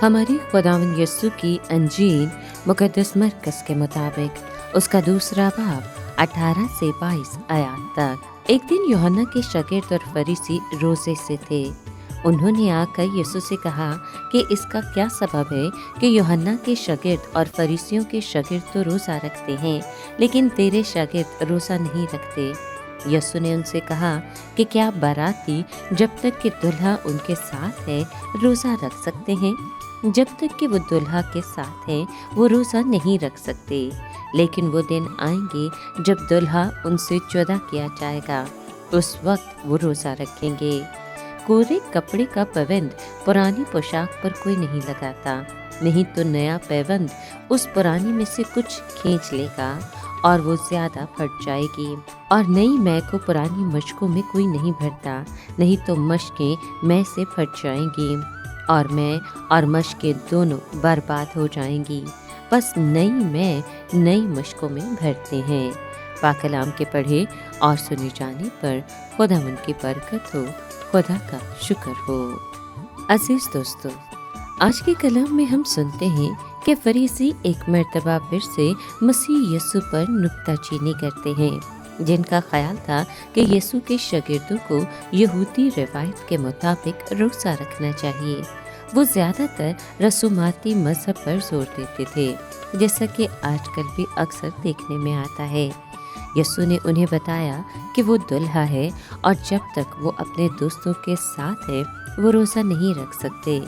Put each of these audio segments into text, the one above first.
हमारी खुदावंद यीशु की अंजील मुकद्दस मरकस के मुताबिक उसका दूसरा बाब 18 से 22 आयत तक। एक दिन यूहन्ना के शागिर्द और फरीसी रोजे से थे। उन्होंने आकर यीशु से कहा कि इसका क्या सबब है कि यूहन्ना के शागिर्द और फरीसियों के शागिर्द तो रोज़ा रखते हैं, लेकिन तेरे शागिर्द रोज़ा नहीं रखते। यीशु ने उनसे कहा कि क्या बाराती जब तक कि दुल्हा उनके साथ है रोज़ा रख सकते हैं? जब तक कि वो दुल्हा के साथ है वो रोज़ा नहीं रख सकते। लेकिन वो दिन आएंगे जब दुल्हा उनसे जुदा किया जाएगा, उस वक्त वो रोज़ा रखेंगे। कोरे कपड़े का पैबंद पुरानी पोशाक पर कोई नहीं लगाता, नहीं तो नया पैबंद उस पुरानी में से कुछ खींच लेगा और वो ज़्यादा फट जाएगी। और नई मै को पुरानी मशकों में कोई नहीं भरता, नहीं तो मशकें मै से फट जाएंगी और मै और मशकें दोनों बर्बाद हो जाएंगी। बस नई मै नई मशकों में भरते हैं। पाक कलाम के पढ़े और सुने जाने पर खुदावंद की बरकत हो, खुदा का शुक्र हो। अजीज दोस्तों, आज के कलाम में हम सुनते हैं कि फरीसी एक मर्तबा फिर से मसीह यीशु पर नुक्ताचीनी करते हैं, जिनका ख्याल था कि यीशु के शागिर्दों को यहूदी रिवायत के मुताबिक रोज़ा रखना चाहिए। वो ज़्यादातर रसूमाती मज़हब पर जोर देते थे, जैसा कि आजकल भी अक्सर देखने में आता है। यीशु ने उन्हें बताया कि वो दुल्हा है और जब तक वो अपने दोस्तों के साथ है वो रोज़ा नहीं रख सकते।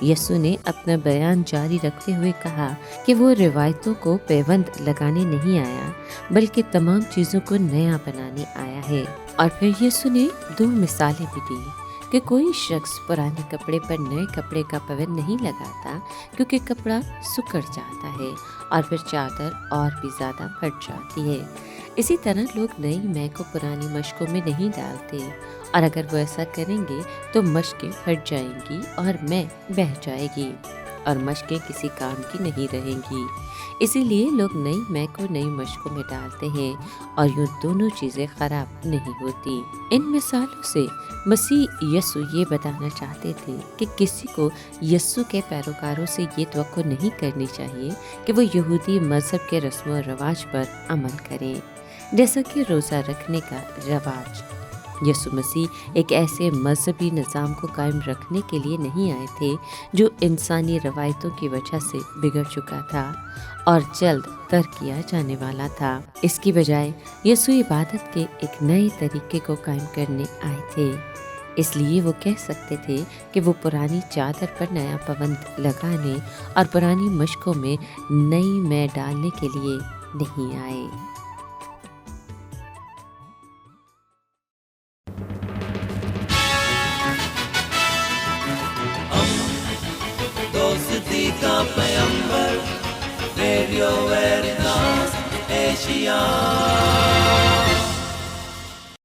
यीशु ने अपना बयान जारी रखते हुए कहा कि वो रिवायतों को पैबंद लगाने नहीं आया, बल्कि तमाम चीज़ों को नया बनाने आया है। और फिर यीशु ने 2 मिसालें भी दी कि कोई शख्स पुराने कपड़े पर नए कपड़े का पैबंद नहीं लगाता, क्योंकि कपड़ा सुकड़ जाता है और फिर चादर और भी ज़्यादा फट जाती है। इसी तरह लोग नई मै को पुरानी मशकों में नहीं डालते, और अगर वो ऐसा करेंगे तो मशकें फट जाएंगी और मै बह जाएगी और मशकें किसी काम की नहीं रहेंगी। इसीलिए लोग नई मै को नई मशकों में डालते हैं और यूँ दोनों चीज़ें खराब नहीं होती। इन मिसालों से मसीह यीशु ये बताना चाहते थे कि किसी को यीशु के पैरोकारों से ये तवक्को नहीं करनी चाहिए कि वो यहूदी मज़हब के रस्म व रिवाज पर अमल करें, जैसा कि रोज़ा रखने का रवाज। यीशु मसीह एक ऐसे मजहबी निज़ाम को कायम रखने के लिए नहीं आए थे जो इंसानी रवायतों की वजह से बिगड़ चुका था और जल्द तर्क किया जाने वाला था। इसकी बजाय यीशु इबादत के एक नए तरीके को कायम करने आए थे। इसलिए वो कह सकते थे कि वो पुरानी चादर पर नया पैबंद लगाने और पुरानी मशकों में नई मै डालने के लिए नहीं आए। दोस्ती का पैगंबर, रेडियो वेरितास एशिया।